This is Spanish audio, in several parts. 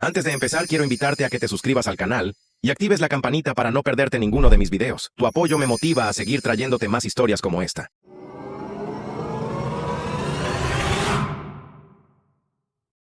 Antes de empezar, quiero invitarte a que te suscribas al canal y actives la campanita para no perderte ninguno de mis videos. Tu apoyo me motiva a seguir trayéndote más historias como esta.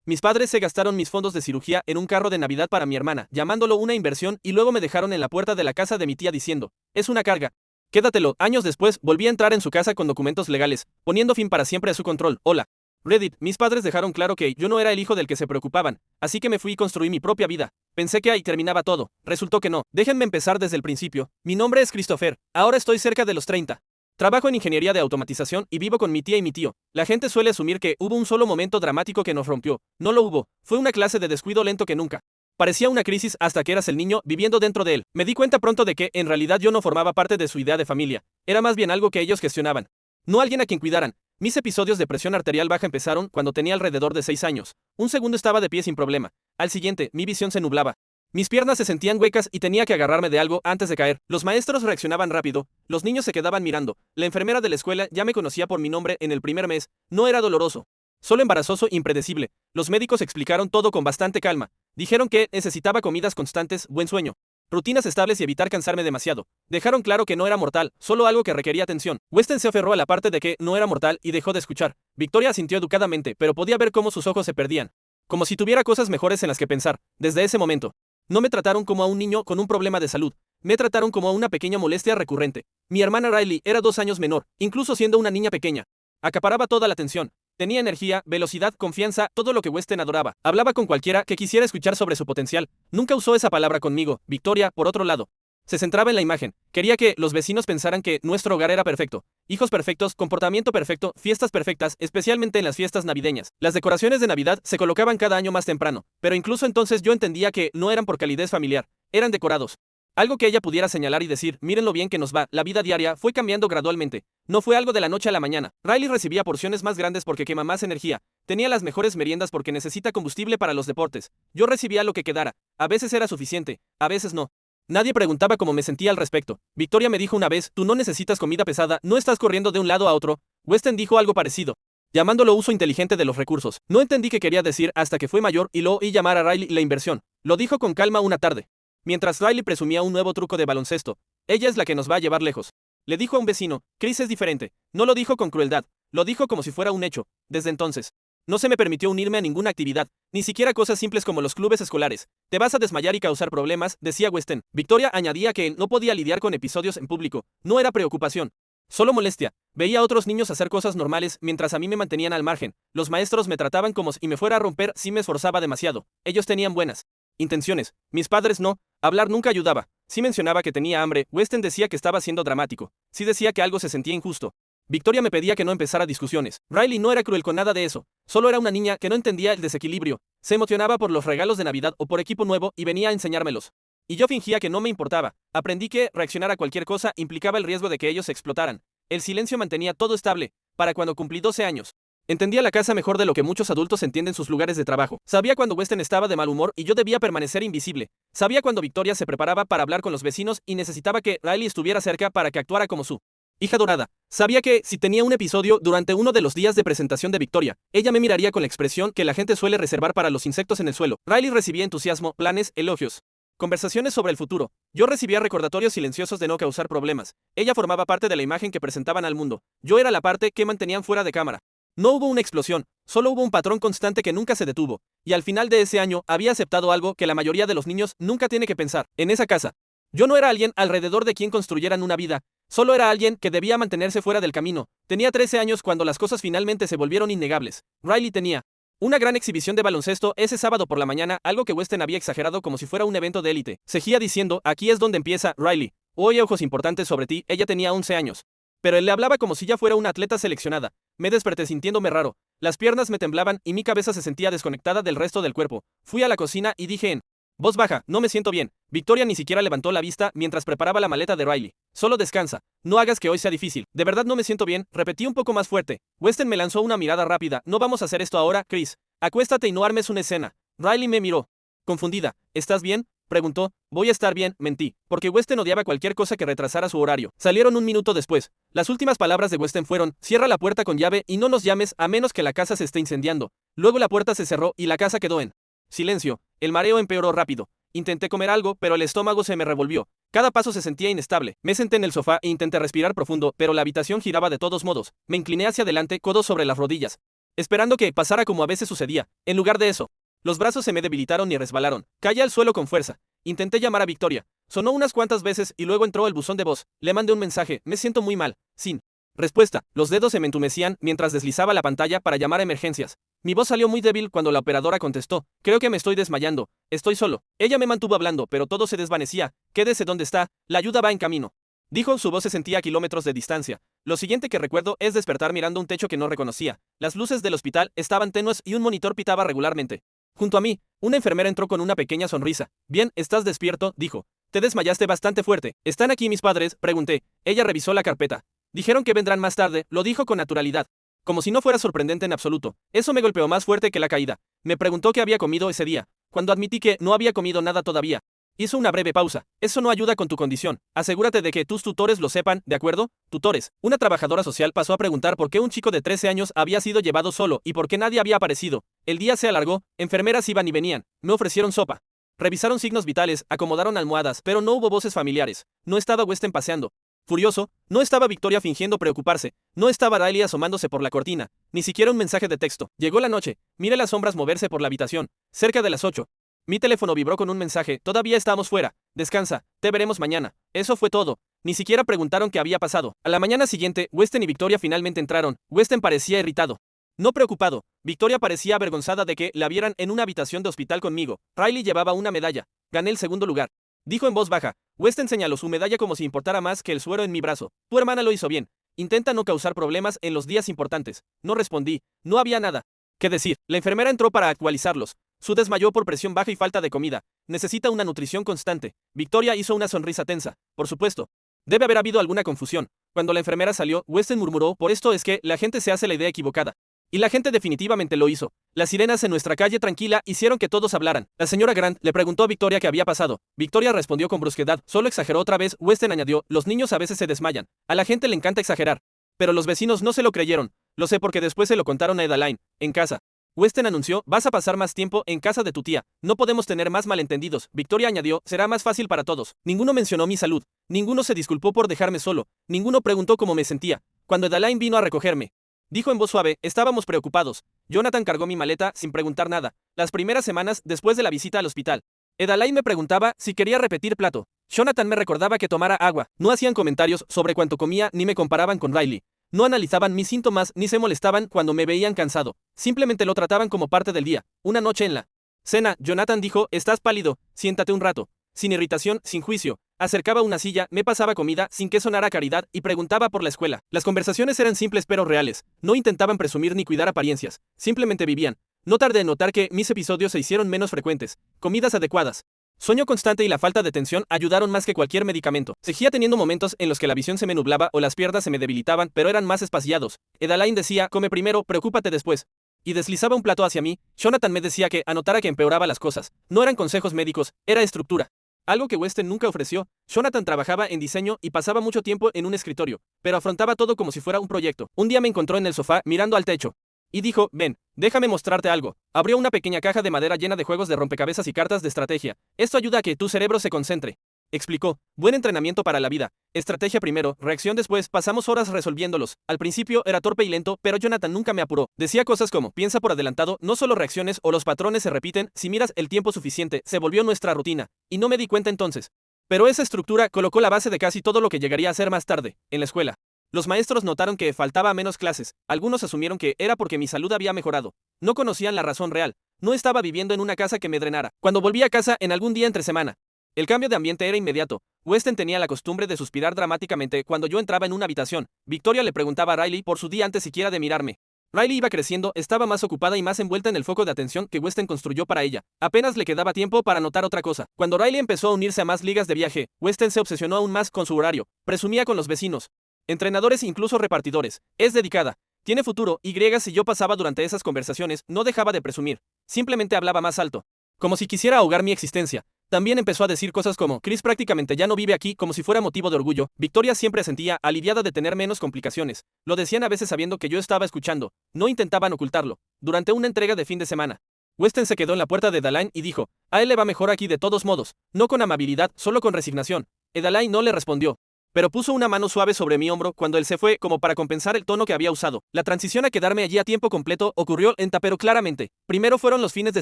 Mis padres se gastaron mis fondos de cirugía en un carro de Navidad para mi hermana, llamándolo una inversión, y luego me dejaron en la puerta de la casa de mi tía diciendo, es una carga. Quédatelo. Años después, volví a entrar en su casa con documentos legales, poniendo fin para siempre a su control. Hola. Reddit, mis padres dejaron claro que yo no era el hijo del que se preocupaban, así que me fui y construí mi propia vida. Pensé que ahí terminaba todo, resultó que no. Déjenme empezar desde el principio. Mi nombre es Christopher, ahora estoy cerca de los 30. Trabajo en ingeniería de automatización y vivo con mi tía y mi tío. La gente suele asumir que hubo un solo momento dramático que nos rompió. No lo hubo, fue una clase de descuido lento que nunca. Parecía una crisis hasta que eras el niño viviendo dentro de él. Me di cuenta pronto de que, en realidad, yo no formaba parte de su idea de familia. Era más bien algo que ellos gestionaban. No alguien a quien cuidaran. Mis episodios de presión arterial baja empezaron cuando tenía alrededor de 6 años. Un segundo estaba de pie sin problema. Al siguiente, mi visión se nublaba. Mis piernas se sentían huecas y tenía que agarrarme de algo antes de caer. Los maestros reaccionaban rápido, los niños se quedaban mirando. La enfermera de la escuela ya me conocía por mi nombre en el primer mes. No era doloroso, solo embarazoso e impredecible. Los médicos explicaron todo con bastante calma. Dijeron que necesitaba comidas constantes, buen sueño, rutinas estables y evitar cansarme demasiado. Dejaron claro que no era mortal, solo algo que requería atención. Weston se aferró a la parte de que no era mortal y dejó de escuchar. Victoria asintió educadamente, pero podía ver cómo sus ojos se perdían. Como si tuviera cosas mejores en las que pensar. Desde ese momento, no me trataron como a un niño con un problema de salud. Me trataron como a una pequeña molestia recurrente. Mi hermana Riley era 2 años menor, incluso siendo una niña pequeña. Acaparaba toda la atención. Tenía energía, velocidad, confianza, todo lo que Weston adoraba. Hablaba con cualquiera que quisiera escuchar sobre su potencial. Nunca usó esa palabra conmigo. Victoria, por otro lado, se centraba en la imagen. Quería que los vecinos pensaran que nuestro hogar era perfecto. Hijos perfectos, comportamiento perfecto, fiestas perfectas, especialmente en las fiestas navideñas. Las decoraciones de Navidad se colocaban cada año más temprano, pero incluso entonces yo entendía que no eran por calidez familiar, eran decorados. Algo que ella pudiera señalar y decir, miren lo bien que nos va. La vida diaria fue cambiando gradualmente. No fue algo de la noche a la mañana. Riley recibía porciones más grandes porque quema más energía. Tenía las mejores meriendas porque necesita combustible para los deportes. Yo recibía lo que quedara. A veces era suficiente, a veces no. Nadie preguntaba cómo me sentía al respecto. Victoria me dijo una vez, tú no necesitas comida pesada, no estás corriendo de un lado a otro. Weston dijo algo parecido, llamándolo uso inteligente de los recursos. No entendí qué quería decir hasta que fue mayor y lo oí llamar a Riley la inversión. Lo dijo con calma una tarde, mientras Riley presumía un nuevo truco de baloncesto. Ella es la que nos va a llevar lejos. Le dijo a un vecino, Chris es diferente. No lo dijo con crueldad, lo dijo como si fuera un hecho. Desde entonces, no se me permitió unirme a ninguna actividad, ni siquiera cosas simples como los clubes escolares. Te vas a desmayar y causar problemas, decía Weston. Victoria añadía que no podía lidiar con episodios en público. No era preocupación, solo molestia. Veía a otros niños hacer cosas normales mientras a mí me mantenían al margen. Los maestros me trataban como si me fuera a romper si me esforzaba demasiado. Ellos tenían buenas intenciones, mis padres no. Hablar nunca ayudaba. Si mencionaba que tenía hambre, Weston decía que estaba siendo dramático. Si decía que algo se sentía injusto, Victoria me pedía que no empezara discusiones. Riley no era cruel con nada de eso. Solo era una niña que no entendía el desequilibrio. Se emocionaba por los regalos de Navidad o por equipo nuevo y venía a enseñármelos. Y yo fingía que no me importaba. Aprendí que reaccionar a cualquier cosa implicaba el riesgo de que ellos explotaran. El silencio mantenía todo estable. Para cuando cumplí 12 años, entendía la casa mejor de lo que muchos adultos entienden sus lugares de trabajo. Sabía cuando Weston estaba de mal humor y yo debía permanecer invisible. Sabía cuando Victoria se preparaba para hablar con los vecinos y necesitaba que Riley estuviera cerca para que actuara como su hija dorada. Sabía que, si tenía un episodio durante uno de los días de presentación de Victoria, ella me miraría con la expresión que la gente suele reservar para los insectos en el suelo. Riley recibía entusiasmo, planes, elogios, conversaciones sobre el futuro. Yo recibía recordatorios silenciosos de no causar problemas. Ella formaba parte de la imagen que presentaban al mundo. Yo era la parte que mantenían fuera de cámara. No hubo una explosión, solo hubo un patrón constante que nunca se detuvo. Y al final de ese año había aceptado algo que la mayoría de los niños nunca tiene que pensar. En esa casa, yo no era alguien alrededor de quien construyeran una vida. Solo era alguien que debía mantenerse fuera del camino. Tenía 13 años cuando las cosas finalmente se volvieron innegables. Riley tenía una gran exhibición de baloncesto ese sábado por la mañana, algo que Weston había exagerado como si fuera un evento de élite. Seguía diciendo, aquí es donde empieza, Riley. Hoy hay ojos importantes sobre ti. Ella tenía 11 años. Pero él le hablaba como si ya fuera una atleta seleccionada. Me desperté sintiéndome raro. Las piernas me temblaban y mi cabeza se sentía desconectada del resto del cuerpo. Fui a la cocina y dije en voz baja, no me siento bien. Victoria ni siquiera levantó la vista mientras preparaba la maleta de Riley. Solo descansa. No hagas que hoy sea difícil. De verdad no me siento bien, repetí un poco más fuerte. Weston me lanzó una mirada rápida. No vamos a hacer esto ahora, Chris. Acuéstate y no armes una escena. Riley me miró confundida. ¿Estás bien?, preguntó. Voy a estar bien, mentí, porque Weston odiaba cualquier cosa que retrasara su horario. Salieron un minuto después. Las últimas palabras de Weston fueron: cierra la puerta con llave y no nos llames a menos que la casa se esté incendiando. Luego la puerta se cerró y la casa quedó en Silencio. El mareo empeoró rápido. Intenté comer algo, pero el estómago se me revolvió. Cada paso se sentía inestable. Me senté en el sofá e intenté respirar profundo, pero la habitación giraba de todos modos. Me incliné hacia adelante, codos sobre las rodillas, esperando que pasara como a veces sucedía. En lugar de eso, los brazos se me debilitaron y resbalaron. Caí al suelo con fuerza. Intenté llamar a Victoria. Sonó unas cuantas veces y luego entró el buzón de voz. Le mandé un mensaje. Me siento muy mal. Sin respuesta. Los dedos se me entumecían mientras deslizaba la pantalla para llamar a emergencias. Mi voz salió muy débil cuando la operadora contestó. Creo que me estoy desmayando. Estoy solo. Ella me mantuvo hablando, pero todo se desvanecía. Quédese donde está. La ayuda va en camino. Dijo, su voz se sentía a kilómetros de distancia. Lo siguiente que recuerdo es despertar mirando un techo que no reconocía. Las luces del hospital estaban tenues y un monitor pitaba regularmente. Junto a mí, una enfermera entró con una pequeña sonrisa. Bien, ¿estás despierto?, dijo. Te desmayaste bastante fuerte. ¿Están aquí mis padres?, pregunté. Ella revisó la carpeta. Dijeron que vendrán más tarde, lo dijo con naturalidad. Como si no fuera sorprendente en absoluto. Eso me golpeó más fuerte que la caída. Me preguntó qué había comido ese día. Cuando admití que no había comido nada todavía, hizo una breve pausa. Eso no ayuda con tu condición. Asegúrate de que tus tutores lo sepan, ¿de acuerdo? Tutores. Una trabajadora social pasó a preguntar por qué un chico de 13 años había sido llevado solo y por qué nadie había aparecido. El día se alargó, enfermeras iban y venían. Me ofrecieron sopa. Revisaron signos vitales, acomodaron almohadas, pero no hubo voces familiares. No estaba Weston paseando. Furioso, no estaba Victoria fingiendo preocuparse, no estaba Riley asomándose por la cortina, ni siquiera un mensaje de texto. Llegó la noche, miré las sombras moverse por la habitación, cerca de las 8. Mi teléfono vibró con un mensaje, todavía estamos fuera, descansa, te veremos mañana. Eso fue todo, ni siquiera preguntaron qué había pasado. A la mañana siguiente, Weston y Victoria finalmente entraron. Weston parecía irritado, no preocupado. Victoria parecía avergonzada de que la vieran en una habitación de hospital conmigo. Riley llevaba una medalla, gané el segundo lugar. Dijo en voz baja. Weston señaló su medalla como si importara más que el suero en mi brazo. Tu hermana lo hizo bien. Intenta no causar problemas en los días importantes. No respondí. No había nada que decir. La enfermera entró para actualizarlos. Su desmayó por presión baja y falta de comida. Necesita una nutrición constante. Victoria hizo una sonrisa tensa. Por supuesto. Debe haber habido alguna confusión. Cuando la enfermera salió, Weston murmuró, por esto es que la gente se hace la idea equivocada. Y la gente definitivamente lo hizo. Las sirenas en nuestra calle tranquila hicieron que todos hablaran. La señora Grant le preguntó a Victoria qué había pasado. Victoria respondió con brusquedad. Solo exageró otra vez. Weston añadió, los niños a veces se desmayan. A la gente le encanta exagerar. Pero los vecinos no se lo creyeron. Lo sé porque después se lo contaron a Edaline, en casa. Weston anunció, vas a pasar más tiempo en casa de tu tía. No podemos tener más malentendidos. Victoria añadió, será más fácil para todos. Ninguno mencionó mi salud. Ninguno se disculpó por dejarme solo. Ninguno preguntó cómo me sentía. Cuando Edaline vino a recogerme, dijo en voz suave, estábamos preocupados. Jonathan cargó mi maleta sin preguntar nada. Las primeras semanas después de la visita al hospital, Edaline me preguntaba si quería repetir plato. Jonathan me recordaba que tomara agua. No hacían comentarios sobre cuánto comía ni me comparaban con Riley. No analizaban mis síntomas ni se molestaban cuando me veían cansado. Simplemente lo trataban como parte del día. Una noche en la cena, Jonathan dijo, estás pálido, siéntate un rato. Sin irritación, sin juicio. Acercaba una silla, me pasaba comida sin que sonara caridad y preguntaba por la escuela. Las conversaciones eran simples pero reales. No intentaban presumir ni cuidar apariencias. Simplemente vivían. No tardé en notar que mis episodios se hicieron menos frecuentes. Comidas adecuadas. Sueño constante y la falta de tensión ayudaron más que cualquier medicamento. Seguía teniendo momentos en los que la visión se me nublaba o las piernas se me debilitaban, pero eran más espaciados. Edaline decía, come primero, preocúpate después. Y deslizaba un plato hacia mí. Jonathan me decía que anotara que empeoraba las cosas. No eran consejos médicos, era estructura. Algo que Weston nunca ofreció. Jonathan trabajaba en diseño y pasaba mucho tiempo en un escritorio, pero afrontaba todo como si fuera un proyecto. Un día me encontró en el sofá mirando al techo. Y dijo, ven, déjame mostrarte algo. Abrió una pequeña caja de madera llena de juegos de rompecabezas y cartas de estrategia. Esto ayuda a que tu cerebro se concentre. Explicó, buen entrenamiento para la vida. Estrategia primero, reacción después, pasamos horas resolviéndolos. Al principio era torpe y lento, pero Jonathan nunca me apuró. Decía cosas como, piensa por adelantado, no solo reacciones o los patrones se repiten, si miras el tiempo suficiente, se volvió nuestra rutina. Y no me di cuenta entonces. Pero esa estructura colocó la base de casi todo lo que llegaría a ser más tarde, en la escuela. Los maestros notaron que faltaba menos clases. Algunos asumieron que era porque mi salud había mejorado. No conocían la razón real. No estaba viviendo en una casa que me drenara. Cuando volví a casa en algún día entre semana, el cambio de ambiente era inmediato. Weston tenía la costumbre de suspirar dramáticamente cuando yo entraba en una habitación. Victoria le preguntaba a Riley por su día antes siquiera de mirarme. Riley iba creciendo, estaba más ocupada y más envuelta en el foco de atención que Weston construyó para ella. Apenas le quedaba tiempo para notar otra cosa. Cuando Riley empezó a unirse a más ligas de viaje, Weston se obsesionó aún más con su horario. Presumía con los vecinos, entrenadores e incluso repartidores. Es dedicada. Tiene futuro, y si yo pasaba durante esas conversaciones, no dejaba de presumir. Simplemente hablaba más alto. Como si quisiera ahogar mi existencia. También empezó a decir cosas como, Chris prácticamente ya no vive aquí, como si fuera motivo de orgullo. Victoria siempre sentía aliviada de tener menos complicaciones. Lo decían a veces sabiendo que yo estaba escuchando. No intentaban ocultarlo. Durante una entrega de fin de semana, Weston se quedó en la puerta de Adaline y dijo, a él le va mejor aquí de todos modos, no con amabilidad, solo con resignación. Adaline no le respondió, pero puso una mano suave sobre mi hombro cuando él se fue como para compensar el tono que había usado. La transición a quedarme allí a tiempo completo ocurrió lenta pero claramente. Primero fueron los fines de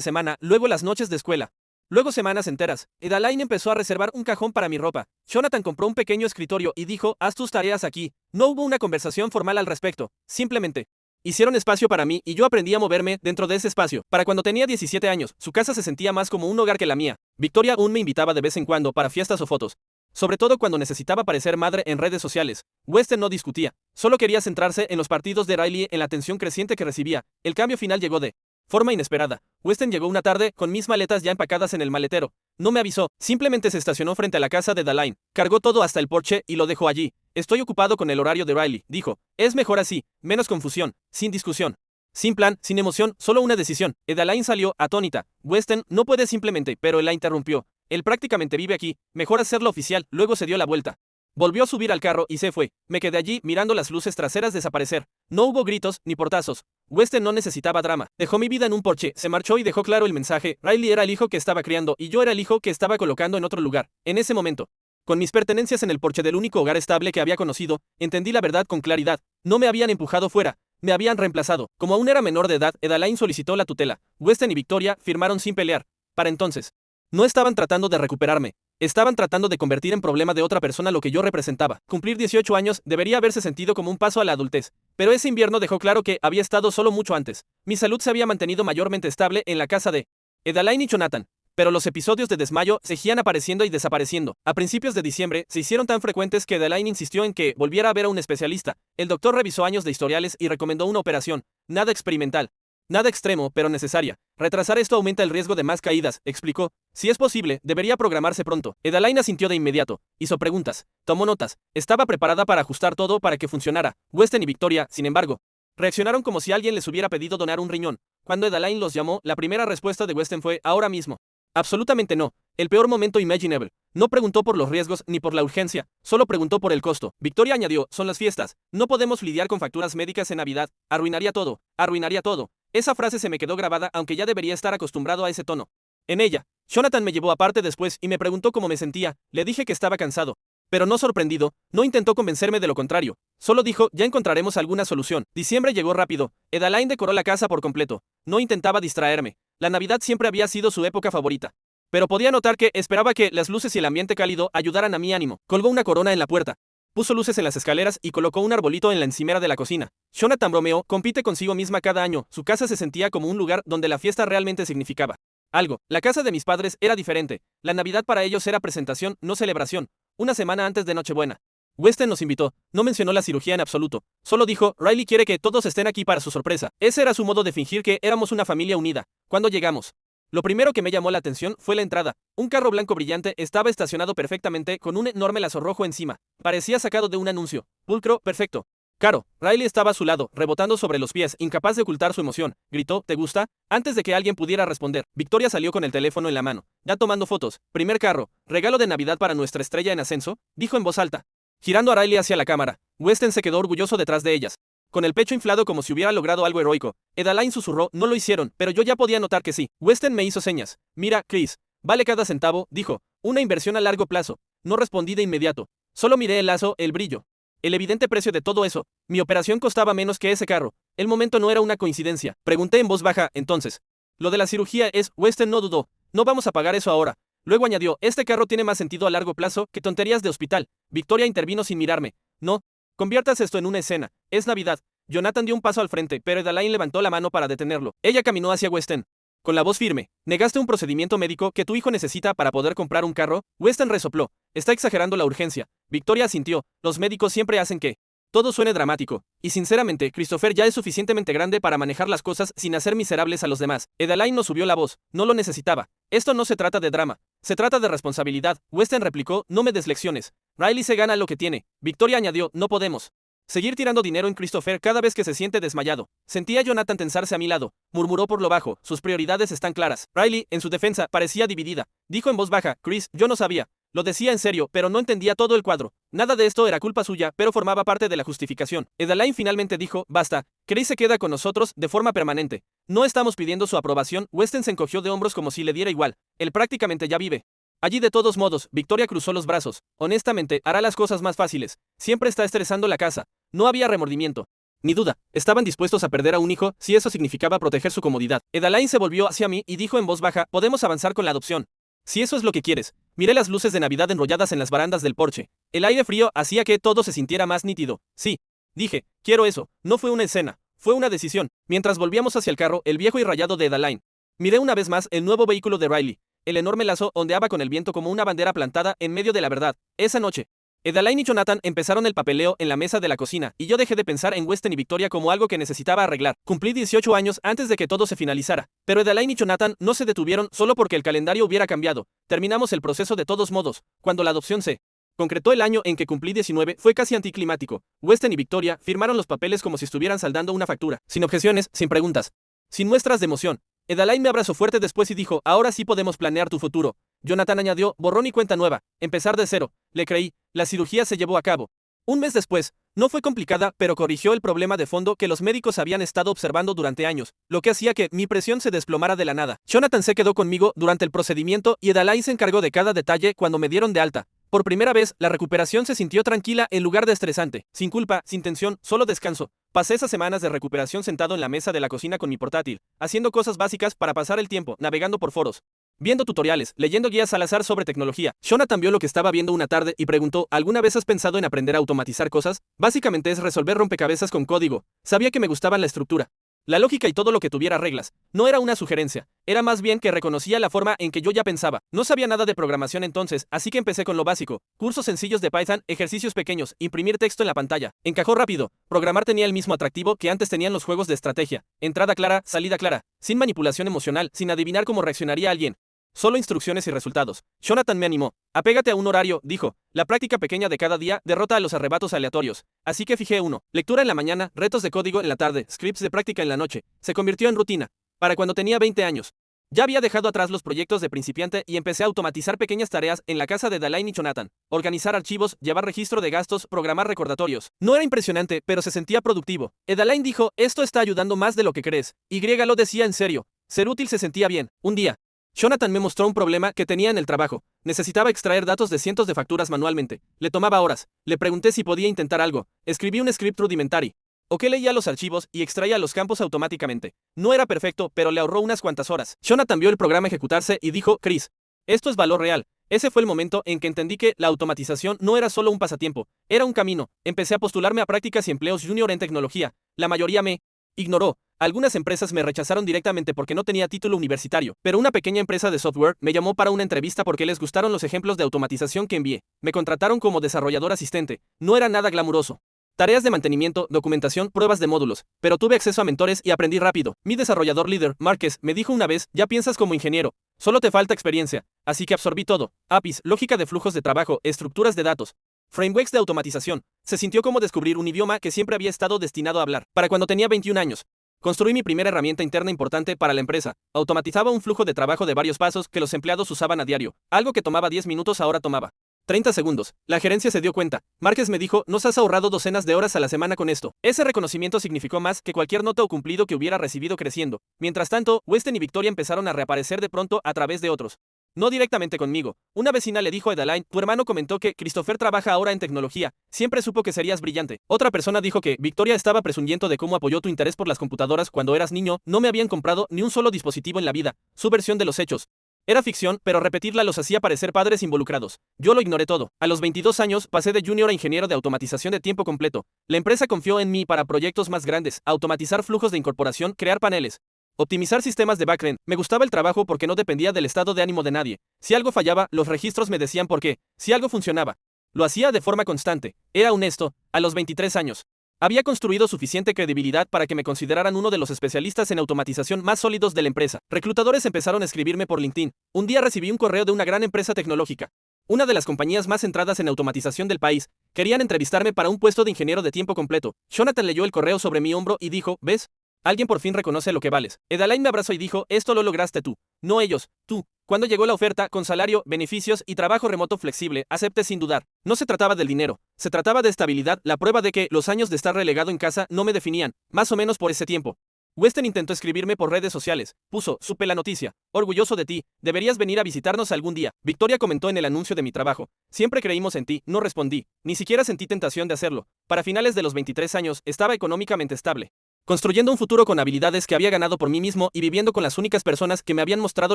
semana, luego las noches de escuela. Luego semanas enteras. Adaline empezó a reservar un cajón para mi ropa. Jonathan compró un pequeño escritorio y dijo, haz tus tareas aquí. No hubo una conversación formal al respecto. Simplemente hicieron espacio para mí y yo aprendí a moverme dentro de ese espacio. Para cuando tenía 17 años, su casa se sentía más como un hogar que la mía. Victoria aún me invitaba de vez en cuando para fiestas o fotos. Sobre todo cuando necesitaba parecer madre en redes sociales. Weston no discutía. Solo quería centrarse en los partidos de Riley, en la atención creciente que recibía. El cambio final llegó de forma inesperada. Weston llegó una tarde con mis maletas ya empacadas en el maletero. No me avisó, simplemente se estacionó frente a la casa de Adaline. Cargó todo hasta el porche y lo dejó allí. Estoy ocupado con el horario de Riley, dijo. Es mejor así, menos confusión, sin discusión. Sin plan, sin emoción, solo una decisión. Adaline salió, atónita. Weston no puede simplemente, pero él la interrumpió. Él prácticamente vive aquí, mejor hacerlo oficial. Luego se dio la vuelta. Volvió a subir al carro y se fue. Me quedé allí mirando las luces traseras desaparecer. No hubo gritos ni portazos. Weston no necesitaba drama. Dejó mi vida en un porche, se marchó y dejó claro el mensaje. Riley era el hijo que estaba criando y yo era el hijo que estaba colocando en otro lugar. En ese momento, con mis pertenencias en el porche del único hogar estable que había conocido, entendí la verdad con claridad. No me habían empujado fuera, me habían reemplazado. Como aún era menor de edad, Adaline solicitó la tutela. Weston y Victoria firmaron sin pelear. Para entonces, no estaban tratando de recuperarme. Estaban tratando de convertir en problema de otra persona lo que yo representaba. Cumplir 18 años debería haberse sentido como un paso a la adultez. Pero ese invierno dejó claro que había estado solo mucho antes. Mi salud se había mantenido mayormente estable en la casa de Adaline y Jonathan. Pero los episodios de desmayo seguían apareciendo y desapareciendo. A principios de diciembre se hicieron tan frecuentes que Adaline insistió en que volviera a ver a un especialista. El doctor revisó años de historiales y recomendó una operación. Nada experimental. Nada extremo, pero necesaria. Retrasar esto aumenta el riesgo de más caídas, explicó. Si es posible, debería programarse pronto. Adaline asintió de inmediato. Hizo preguntas. Tomó notas. Estaba preparada para ajustar todo para que funcionara. Weston y Victoria, sin embargo, reaccionaron como si alguien les hubiera pedido donar un riñón. Cuando Adaline los llamó, la primera respuesta de Weston fue, ahora mismo. Absolutamente no. El peor momento imaginable. No preguntó por los riesgos ni por la urgencia, solo preguntó por el costo. Victoria añadió, son las fiestas. No podemos lidiar con facturas médicas en Navidad. Arruinaría todo. Arruinaría todo. Esa frase se me quedó grabada aunque ya debería estar acostumbrado a ese tono. En ella, Jonathan me llevó aparte después y me preguntó cómo me sentía. Le dije que estaba cansado. Pero no sorprendido, no intentó convencerme de lo contrario. Solo dijo, ya encontraremos alguna solución. Diciembre llegó rápido. Adaline decoró la casa por completo. No intentaba distraerme. La Navidad siempre había sido su época favorita. Pero podía notar que esperaba que las luces y el ambiente cálido ayudaran a mi ánimo. Colgó una corona en la puerta. Puso luces en las escaleras y colocó un arbolito en la encimera de la cocina. Jonathan bromeó, compite consigo misma cada año. Su casa se sentía como un lugar donde la fiesta realmente significaba algo. La casa de mis padres era diferente. La Navidad para ellos era presentación, no celebración. Una semana antes de Nochebuena. Weston nos invitó. No mencionó la cirugía en absoluto. Solo dijo, Riley quiere que todos estén aquí para su sorpresa. Ese era su modo de fingir que éramos una familia unida. Cuando llegamos, lo primero que me llamó la atención fue la entrada. Un carro blanco brillante estaba estacionado perfectamente con un enorme lazo rojo encima. Parecía sacado de un anuncio. Pulcro, perfecto. Caro, Riley estaba a su lado, rebotando sobre los pies, incapaz de ocultar su emoción. Gritó, ¿te gusta? Antes de que alguien pudiera responder, Victoria salió con el teléfono en la mano, ya tomando fotos. Primer carro, regalo de Navidad para nuestra estrella en ascenso, dijo en voz alta, girando a Riley hacia la cámara. Weston se quedó orgulloso detrás de ellas, con el pecho inflado como si hubiera logrado algo heroico. Adaline susurró, no lo hicieron, pero yo ya podía notar que sí. Weston me hizo señas. Mira, Chris, vale cada centavo, dijo. Una inversión a largo plazo. No respondí de inmediato. Solo miré el lazo, el brillo. El evidente precio de todo eso. Mi operación costaba menos que ese carro. El momento no era una coincidencia. Pregunté en voz baja, entonces. Lo de la cirugía es, Weston no dudó. No vamos a pagar eso ahora. Luego añadió, este carro tiene más sentido a largo plazo que tonterías de hospital. Victoria intervino sin mirarme. No. Conviertas esto en una escena. Es Navidad. Jonathan dio un paso al frente, pero Adaline levantó la mano para detenerlo. Ella caminó hacia Weston. Con la voz firme. ¿Negaste un procedimiento médico que tu hijo necesita para poder comprar un carro? Weston resopló. Está exagerando la urgencia. Victoria asintió. Los médicos siempre hacen que todo suene dramático. Y sinceramente, Christopher ya es suficientemente grande para manejar las cosas sin hacer miserables a los demás. Adaline no subió la voz. No lo necesitaba. Esto no se trata de drama. Se trata de responsabilidad. Weston replicó, no me des lecciones. Riley se gana lo que tiene. Victoria añadió, no podemos seguir tirando dinero en Christopher cada vez que se siente desmayado. Sentía a Jonathan tensarse a mi lado. Murmuró por lo bajo. Sus prioridades están claras. Riley, en su defensa, parecía dividida. Dijo en voz baja, Chris, yo no sabía. Lo decía en serio, pero no entendía todo el cuadro. Nada de esto era culpa suya, pero formaba parte de la justificación. Edaline finalmente dijo, basta, Chris se queda con nosotros de forma permanente. No estamos pidiendo su aprobación. Weston se encogió de hombros como si le diera igual. Él prácticamente ya vive allí de todos modos. Victoria cruzó los brazos. Honestamente, hará las cosas más fáciles. Siempre está estresando la casa. No había remordimiento ni duda. Estaban dispuestos a perder a un hijo si eso significaba proteger su comodidad. Edaline se volvió hacia mí y dijo en voz baja, podemos avanzar con la adopción. Si eso es lo que quieres. Miré las luces de Navidad enrolladas en las barandas del porche. El aire frío hacía que todo se sintiera más nítido. Sí. Dije, quiero eso. No fue una escena. Fue una decisión. Mientras volvíamos hacia el carro, el viejo y rayado de Edaline. Miré una vez más el nuevo vehículo de Riley. El enorme lazo ondeaba con el viento como una bandera plantada en medio de la verdad. Esa noche, Edaline y Jonathan empezaron el papeleo en la mesa de la cocina, y yo dejé de pensar en Weston y Victoria como algo que necesitaba arreglar. Cumplí 18 años antes de que todo se finalizara, pero Edaline y Jonathan no se detuvieron solo porque el calendario hubiera cambiado. Terminamos el proceso de todos modos. Cuando la adopción se concretó el año en que cumplí 19, fue casi anticlimático. Weston y Victoria firmaron los papeles como si estuvieran saldando una factura, sin objeciones, sin preguntas, sin muestras de emoción. Edaline me abrazó fuerte después y dijo, ahora sí podemos planear tu futuro. Jonathan añadió, borrón y cuenta nueva, empezar de cero. Le creí, la cirugía se llevó a cabo. Un mes después, no fue complicada, pero corrigió el problema de fondo que los médicos habían estado observando durante años, lo que hacía que mi presión se desplomara de la nada. Jonathan se quedó conmigo durante el procedimiento y Edaline se encargó de cada detalle cuando me dieron de alta. Por primera vez, la recuperación se sintió tranquila en lugar de estresante, sin culpa, sin tensión, solo descanso. Pasé esas semanas de recuperación sentado en la mesa de la cocina con mi portátil, haciendo cosas básicas para pasar el tiempo, navegando por foros, viendo tutoriales, leyendo guías al azar sobre tecnología. Jonathan vio lo que estaba viendo una tarde y preguntó, ¿alguna vez has pensado en aprender a automatizar cosas? Básicamente es resolver rompecabezas con código. Sabía que me gustaba la estructura, la lógica y todo lo que tuviera reglas. No era una sugerencia, era más bien que reconocía la forma en que yo ya pensaba. No sabía nada de programación entonces, así que empecé con lo básico. Cursos sencillos de Python, ejercicios pequeños, imprimir texto en la pantalla. Encajó rápido. Programar tenía el mismo atractivo que antes tenían los juegos de estrategia. Entrada clara, salida clara. Sin manipulación emocional, sin adivinar cómo reaccionaría alguien. Solo instrucciones y resultados. Jonathan me animó. Apégate a un horario, dijo. La práctica pequeña de cada día derrota a los arrebatos aleatorios. Así que fijé uno. Lectura en la mañana, retos de código en la tarde, scripts de práctica en la noche. Se convirtió en rutina. Para cuando tenía 20 años. Ya había dejado atrás los proyectos de principiante y empecé a automatizar pequeñas tareas en la casa de Edaline y Jonathan. Organizar archivos, llevar registro de gastos, programar recordatorios. No era impresionante, pero se sentía productivo. Edaline dijo, esto está ayudando más de lo que crees. Y lo decía en serio. Ser útil se sentía bien. Un día, Jonathan me mostró un problema que tenía en el trabajo. Necesitaba extraer datos de cientos de facturas manualmente. Le tomaba horas. Le pregunté si podía intentar algo. Escribí un script rudimentario. O que leía los archivos y extraía los campos automáticamente. No era perfecto, pero le ahorró unas cuantas horas. Jonathan vio el programa ejecutarse y dijo, Chris, esto es valor real. Ese fue el momento en que entendí que la automatización no era solo un pasatiempo, era un camino. Empecé a postularme a prácticas y empleos junior en tecnología. La mayoría me ignoró. Algunas empresas me rechazaron directamente porque no tenía título universitario, pero una pequeña empresa de software me llamó para una entrevista porque les gustaron los ejemplos de automatización que envié. Me contrataron como desarrollador asistente. No era nada glamuroso. Tareas de mantenimiento, documentación, pruebas de módulos, pero tuve acceso a mentores y aprendí rápido. Mi desarrollador líder, Márquez, me dijo una vez, ya piensas como ingeniero, solo te falta experiencia. Así que absorbí todo. APIs, lógica de flujos de trabajo, estructuras de datos, frameworks de automatización. Se sintió como descubrir un idioma que siempre había estado destinado a hablar. Para cuando tenía 21 años, construí mi primera herramienta interna importante para la empresa. Automatizaba un flujo de trabajo de varios pasos que los empleados usaban a diario. Algo que tomaba 10 minutos ahora tomaba 30 segundos. La gerencia se dio cuenta. Márquez me dijo, nos has ahorrado docenas de horas a la semana con esto. Ese reconocimiento significó más que cualquier nota o cumplido que hubiera recibido creciendo. Mientras tanto, Weston y Victoria empezaron a reaparecer de pronto a través de otros. No directamente conmigo. Una vecina le dijo a Edaline, tu hermano comentó que Christopher trabaja ahora en tecnología. Siempre supo que serías brillante. Otra persona dijo que Victoria estaba presumiendo de cómo apoyó tu interés por las computadoras cuando eras niño. No me habían comprado ni un solo dispositivo en la vida. Su versión de los hechos. Era ficción, pero repetirla los hacía parecer padres involucrados. Yo lo ignoré todo. A los 22 años pasé de junior a ingeniero de automatización de tiempo completo. La empresa confió en mí para proyectos más grandes, automatizar flujos de incorporación, crear paneles, optimizar sistemas de backend. Me gustaba el trabajo porque no dependía del estado de ánimo de nadie. Si algo fallaba, los registros me decían por qué. Si algo funcionaba, lo hacía de forma constante. Era honesto. A los 23 años. Había construido suficiente credibilidad para que me consideraran uno de los especialistas en automatización más sólidos de la empresa. Reclutadores empezaron a escribirme por LinkedIn. Un día recibí un correo de una gran empresa tecnológica, una de las compañías más centradas en automatización del país. Querían entrevistarme para un puesto de ingeniero de tiempo completo. Jonathan leyó el correo sobre mi hombro y dijo, ¿ves? Alguien por fin reconoce lo que vales. Edaline me abrazó y dijo, esto lo lograste tú, no ellos, tú. Cuando llegó la oferta, con salario, beneficios y trabajo remoto flexible, acepté sin dudar. No se trataba del dinero, se trataba de estabilidad, la prueba de que los años de estar relegado en casa no me definían, más o menos por ese tiempo. Weston intentó escribirme por redes sociales. Puso, supe la noticia. Orgulloso de ti. Deberías venir a visitarnos algún día. Victoria comentó en el anuncio de mi trabajo. Siempre creímos en ti. No respondí. Ni siquiera sentí tentación de hacerlo. Para finales de los 23 años, estaba económicamente estable. Construyendo un futuro con habilidades que había ganado por mí mismo y viviendo con las únicas personas que me habían mostrado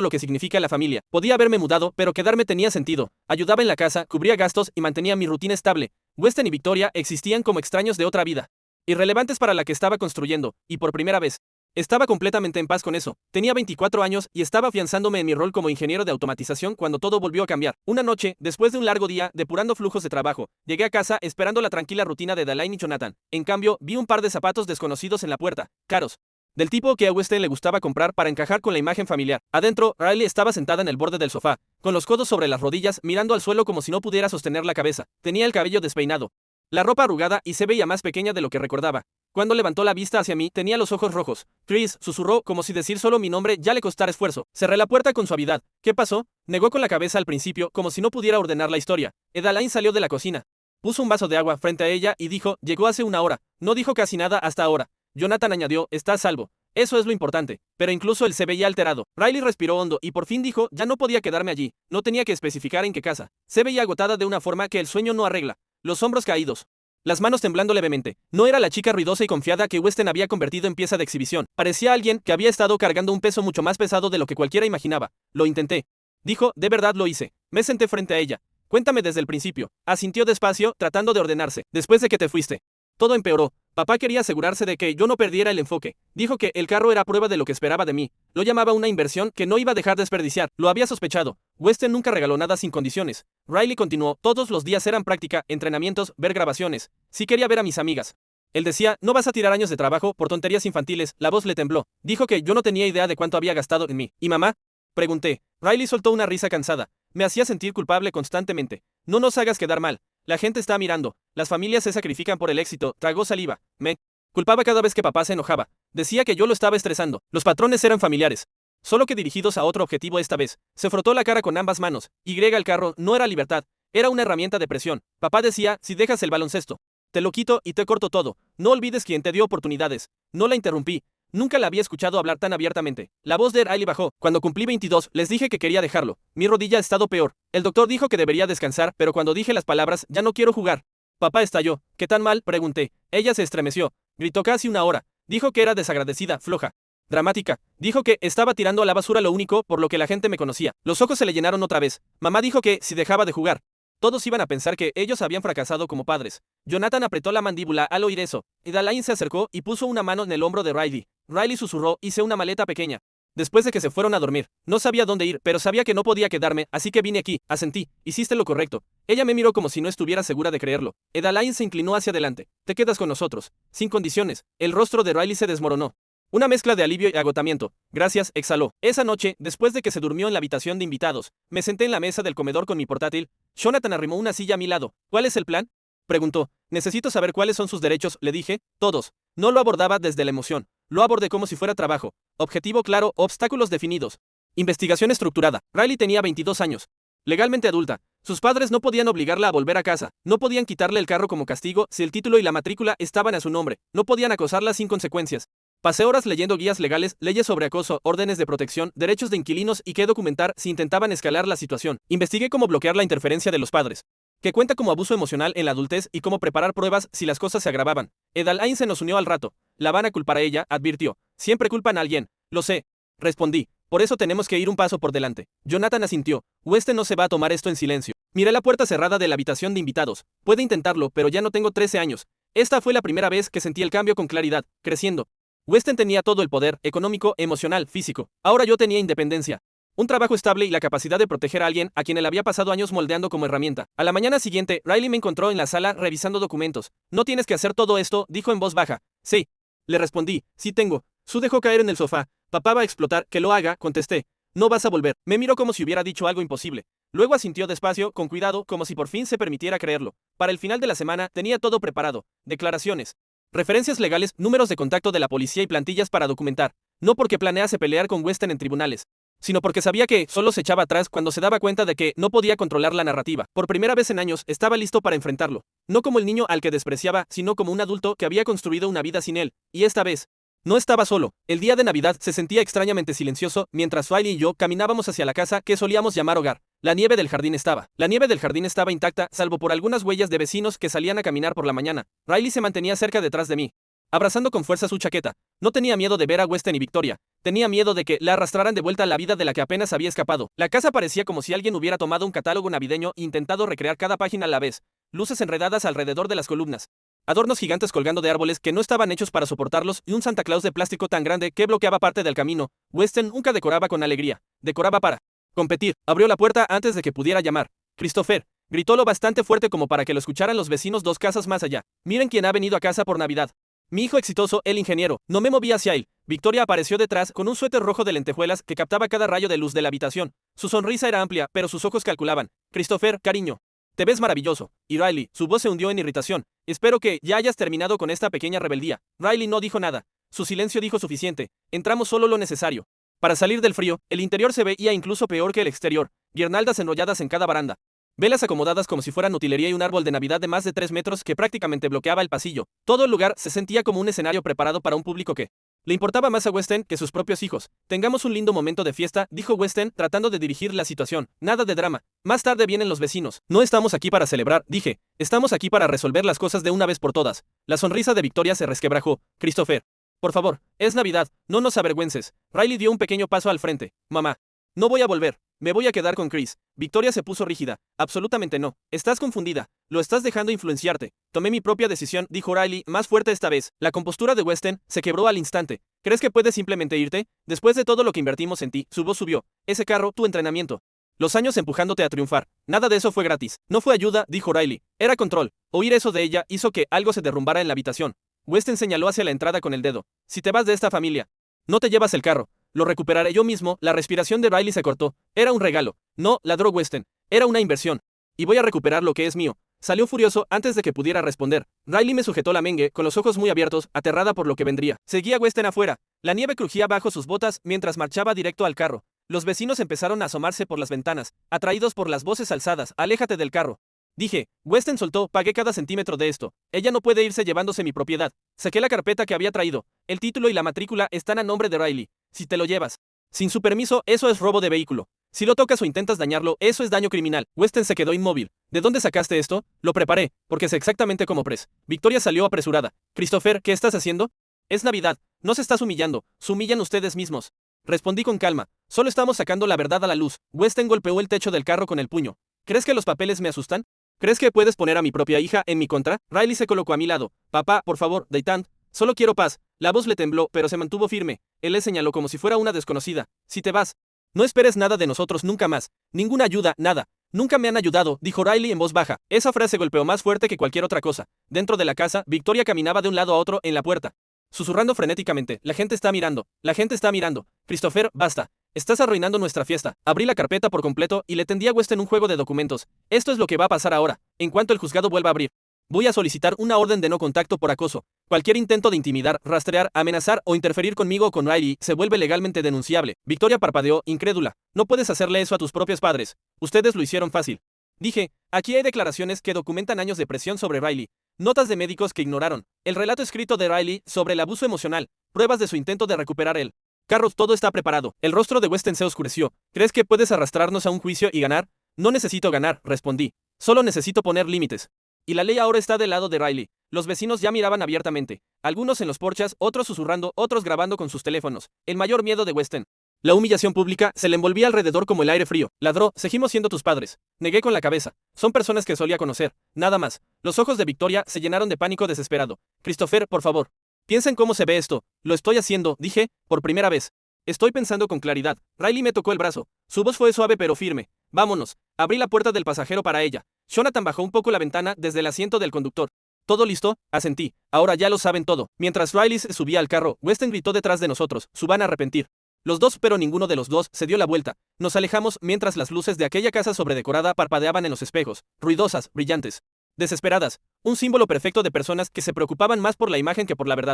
lo que significa la familia. Podía haberme mudado, pero quedarme tenía sentido. Ayudaba en la casa, cubría gastos y mantenía mi rutina estable. Weston y Victoria existían como extraños de otra vida. Irrelevantes para la que estaba construyendo, y por primera vez. Estaba completamente en paz con eso. Tenía 24 años y estaba afianzándome en mi rol como ingeniero de automatización cuando todo volvió a cambiar. Una noche, después de un largo día, depurando flujos de trabajo, llegué a casa esperando la tranquila rutina de Dalain y Jonathan. En cambio, vi un par de zapatos desconocidos en la puerta, caros. Del tipo que a Weston le gustaba comprar para encajar con la imagen familiar. Adentro, Riley estaba sentada en el borde del sofá, con los codos sobre las rodillas, mirando al suelo como si no pudiera sostener la cabeza. Tenía el cabello despeinado, la ropa arrugada y se veía más pequeña de lo que recordaba. Cuando levantó la vista hacia mí, tenía los ojos rojos. Chris, susurró, como si decir solo mi nombre ya le costara esfuerzo. Cerré la puerta con suavidad. ¿Qué pasó? Negó con la cabeza al principio, como si no pudiera ordenar la historia. Edalain salió de la cocina. Puso un vaso de agua frente a ella y dijo, llegó hace una hora. No dijo casi nada hasta ahora. Jonathan añadió, está a salvo. Eso es lo importante. Pero incluso él se veía alterado. Riley respiró hondo y por fin dijo, ya no podía quedarme allí. No tenía que especificar en qué casa. Se veía agotada de una forma que el sueño no arregla. Los hombros caídos. Las manos temblando levemente. No era la chica ruidosa y confiada que Weston había convertido en pieza de exhibición. Parecía alguien que había estado cargando un peso mucho más pesado de lo que cualquiera imaginaba. Lo intenté. Dijo, de verdad lo hice. Me senté frente a ella. Cuéntame desde el principio. Asintió despacio, tratando de ordenarse. Después de que te fuiste. Todo empeoró. Papá quería asegurarse de que yo no perdiera el enfoque. Dijo que el carro era prueba de lo que esperaba de mí. Lo llamaba una inversión que no iba a dejar desperdiciar. Lo había sospechado. Weston nunca regaló nada sin condiciones. Riley continuó. Todos los días eran práctica, entrenamientos, ver grabaciones. Sí quería ver a mis amigas. Él decía, no vas a tirar años de trabajo por tonterías infantiles. La voz le tembló. Dijo que yo no tenía idea de cuánto había gastado en mí. ¿Y mamá? Pregunté. Riley soltó una risa cansada. Me hacía sentir culpable constantemente. No nos hagas quedar mal. La gente está mirando. Las familias se sacrifican por el éxito. Tragó saliva. Me culpaba cada vez que papá se enojaba. Decía que yo lo estaba estresando. Los patrones eran familiares, solo que dirigidos a otro objetivo esta vez. Se frotó la cara con ambas manos. El carro no era libertad. Era una herramienta de presión. Papá decía, si dejas el baloncesto, te lo quito y te corto todo. No olvides quién te dio oportunidades. No la interrumpí. Nunca la había escuchado hablar tan abiertamente. La voz de Riley bajó. Cuando cumplí 22, les dije que quería dejarlo. Mi rodilla ha estado peor. El doctor dijo que debería descansar, pero cuando dije las palabras, ya no quiero jugar. Papá estalló. ¿Qué tan mal? Pregunté. Ella se estremeció. Gritó casi una hora. Dijo que era desagradecida, floja, dramática. Dijo que estaba tirando a la basura lo único por lo que la gente me conocía. Los ojos se le llenaron otra vez. Mamá dijo que si dejaba de jugar, todos iban a pensar que ellos habían fracasado como padres. Jonathan apretó la mandíbula al oír eso. Edalain se acercó y puso una mano en el hombro de Riley. Riley susurró, hice una maleta pequeña. Después de que se fueron a dormir, no sabía dónde ir, pero sabía que no podía quedarme, así que vine aquí, asentí, hiciste lo correcto. Ella me miró como si no estuviera segura de creerlo. Edalain se inclinó hacia adelante. Te quedas con nosotros. Sin condiciones. El rostro de Riley se desmoronó. Una mezcla de alivio y agotamiento. Gracias, exhaló. Esa noche, después de que se durmió en la habitación de invitados, me senté en la mesa del comedor con mi portátil. Jonathan arrimó una silla a mi lado. ¿Cuál es el plan? Preguntó. Necesito saber cuáles son sus derechos, le dije. Todos. No lo abordaba desde la emoción. Lo abordé como si fuera trabajo. Objetivo claro, obstáculos definidos. Investigación estructurada. Riley tenía 22 años. Legalmente adulta. Sus padres no podían obligarla a volver a casa. No podían quitarle el carro como castigo si el título y la matrícula estaban a su nombre. No podían acosarla sin consecuencias. Pasé horas leyendo guías legales, leyes sobre acoso, órdenes de protección, derechos de inquilinos y qué documentar si intentaban escalar la situación. Investigué cómo bloquear la interferencia de los padres, que cuenta como abuso emocional en la adultez, y cómo preparar pruebas si las cosas se agravaban. Edalain se nos unió al rato. La van a culpar a ella, advirtió. Siempre culpan a alguien. Lo sé. Respondí. Por eso tenemos que ir un paso por delante. Jonathan asintió. Weston no se va a tomar esto en silencio. Miré la puerta cerrada de la habitación de invitados. Puede intentarlo, pero ya no tengo 13 años. Esta fue la primera vez que sentí el cambio con claridad, creciendo. Weston tenía todo el poder, económico, emocional, físico. Ahora yo tenía independencia, un trabajo estable y la capacidad de proteger a alguien a quien él había pasado años moldeando como herramienta. A la mañana siguiente, Riley me encontró en la sala revisando documentos. No tienes que hacer todo esto, dijo en voz baja. Sí. Le respondí. Sí tengo. Sue dejó caer en el sofá. Papá va a explotar. Que lo haga, contesté. No vas a volver. Me miró como si hubiera dicho algo imposible. Luego asintió despacio, con cuidado, como si por fin se permitiera creerlo. Para el final de la semana tenía todo preparado. Declaraciones, referencias legales, números de contacto de la policía y plantillas para documentar. No porque planease pelear con Weston en tribunales. sino porque sabía que solo se echaba atrás cuando se daba cuenta de que no podía controlar la narrativa. Por primera vez en años estaba listo para enfrentarlo, no como el niño al que despreciaba, sino como un adulto que había construido una vida sin él, y esta vez no estaba solo. El día de Navidad se sentía extrañamente silencioso mientras Riley y yo caminábamos hacia la casa que solíamos llamar hogar. La nieve del jardín estaba intacta, salvo por algunas huellas de vecinos que salían a caminar por la mañana. Riley se mantenía cerca detrás de mí, abrazando con fuerza su chaqueta. No tenía miedo de ver a Weston y Victoria. Tenía miedo de que la arrastraran de vuelta a la vida de la que apenas había escapado. La casa parecía como si alguien hubiera tomado un catálogo navideño e intentado recrear cada página a la vez. Luces enredadas alrededor de las columnas, adornos gigantes colgando de árboles que no estaban hechos para soportarlos y un Santa Claus de plástico tan grande que bloqueaba parte del camino. Weston nunca decoraba con alegría. Decoraba para competir. Abrió la puerta antes de que pudiera llamar. Christopher, gritó lo bastante fuerte como para que lo escucharan los vecinos 2 casas más allá. Miren quién ha venido a casa por Navidad. Mi hijo exitoso, el ingeniero. No me moví hacia él. Victoria apareció detrás con un suéter rojo de lentejuelas que captaba cada rayo de luz de la habitación. Su sonrisa era amplia, pero sus ojos calculaban. Christopher, cariño, te ves maravilloso. Y Riley, su voz se hundió en irritación. Espero que ya hayas terminado con esta pequeña rebeldía. Riley no dijo nada. Su silencio dijo suficiente. Entramos solo lo necesario para salir del frío. El interior se veía incluso peor que el exterior. Guirnaldas enrolladas en cada baranda, velas acomodadas como si fueran utilería y un árbol de Navidad de más de 3 metros que prácticamente bloqueaba el pasillo. Todo el lugar se sentía como un escenario preparado para un público que le importaba más a Weston que sus propios hijos. Tengamos un lindo momento de fiesta, dijo Weston, tratando de dirigir la situación. Nada de drama. Más tarde vienen los vecinos. No estamos aquí para celebrar, dije. Estamos aquí para resolver las cosas de una vez por todas. La sonrisa de Victoria se resquebrajó. Christopher, por favor, es Navidad, no nos avergüences. Riley dio un pequeño paso al frente. Mamá, no voy a volver. Me voy a quedar con Chris. Victoria se puso rígida. Absolutamente no. Estás confundida. Lo estás dejando influenciarte. Tomé mi propia decisión, dijo Riley, más fuerte esta vez. La compostura de Weston se quebró al instante. ¿Crees que puedes simplemente irte? Después de todo lo que invertimos en ti, su voz subió. Ese carro, tu entrenamiento. Los años empujándote a triunfar. Nada de eso fue gratis. No fue ayuda, dijo Riley. Era control. Oír eso de ella hizo que algo se derrumbara en la habitación. Weston señaló hacia la entrada con el dedo. Si te vas de esta familia, no te llevas el carro. Lo recuperaré yo mismo. La respiración de Riley se cortó. Era un regalo. No, ladró Weston. Era una inversión. Y voy a recuperar lo que es mío. Salió furioso antes de que pudiera responder. Riley me sujetó la mengue, con los ojos muy abiertos, aterrada por lo que vendría. Seguía Weston afuera. La nieve crujía bajo sus botas mientras marchaba directo al carro. Los vecinos empezaron a asomarse por las ventanas, atraídos por las voces alzadas. Aléjate del carro. Dije. Weston soltó. Pagué cada centímetro de esto. Ella no puede irse llevándose mi propiedad. Saqué la carpeta que había traído. El título y la matrícula están a nombre de Riley. Si te lo llevas sin su permiso, eso es robo de vehículo. Si lo tocas o intentas dañarlo, eso es daño criminal. Weston se quedó inmóvil. ¿De dónde sacaste esto? Lo preparé, porque sé exactamente cómo pres. Victoria salió apresurada. Christopher, ¿qué estás haciendo? Es Navidad. No se estás humillando. Se humillan ustedes mismos. Respondí con calma. Solo estamos sacando la verdad a la luz. Weston golpeó el techo del carro con el puño. ¿Crees que los papeles me asustan? ¿Crees que puedes poner a mi propia hija en mi contra? Riley se colocó a mi lado. Papá, por favor, Deitan. Solo quiero paz. La voz le tembló, pero se mantuvo firme. Él le señaló como si fuera una desconocida. Si te vas, no esperes nada de nosotros nunca más. Ninguna ayuda, nada. Nunca me han ayudado, dijo Riley en voz baja. Esa frase golpeó más fuerte que cualquier otra cosa. Dentro de la casa, Victoria caminaba de un lado a otro en la puerta, susurrando frenéticamente. La gente está mirando. La gente está mirando. Christopher, basta. Estás arruinando nuestra fiesta. Abrí la carpeta por completo y le tendí a Weston un juego de documentos. Esto es lo que va a pasar ahora. En cuanto el juzgado vuelva a abrir, voy a solicitar una orden de no contacto por acoso. Cualquier intento de intimidar, rastrear, amenazar o interferir conmigo o con Riley se vuelve legalmente denunciable. Victoria parpadeó, incrédula. No puedes hacerle eso a tus propios padres. Ustedes lo hicieron fácil. Dije, aquí hay declaraciones que documentan años de presión sobre Riley. Notas de médicos que ignoraron. El relato escrito de Riley sobre el abuso emocional. Pruebas de su intento de recuperar el carro. Todo está preparado. El rostro de Weston se oscureció. ¿Crees que puedes arrastrarnos a un juicio y ganar? No necesito ganar, respondí. Solo necesito poner límites. Y la ley ahora está del lado de Riley. Los vecinos ya miraban abiertamente. Algunos en los porches, otros susurrando, otros grabando con sus teléfonos. El mayor miedo de Weston, la humillación pública, se le envolvía alrededor como el aire frío. Ladró, seguimos siendo tus padres. Negué con la cabeza. Son personas que solía conocer. Nada más. Los ojos de Victoria se llenaron de pánico desesperado. Christopher, por favor. Piensa en cómo se ve esto. Lo estoy haciendo, dije, por primera vez. Estoy pensando con claridad. Riley me tocó el brazo. Su voz fue suave pero firme. Vámonos. Abrí la puerta del pasajero para ella. Jonathan bajó un poco la ventana desde el asiento del conductor. ¿Todo listo? Asentí. Ahora ya lo saben todo. Mientras Riley se subía al carro, Weston gritó detrás de nosotros. Se van a arrepentir. Los dos, pero ninguno de los dos, se dio la vuelta. Nos alejamos mientras las luces de aquella casa sobredecorada parpadeaban en los espejos, ruidosas, brillantes, desesperadas. Un símbolo perfecto de personas que se preocupaban más por la imagen que por la verdad.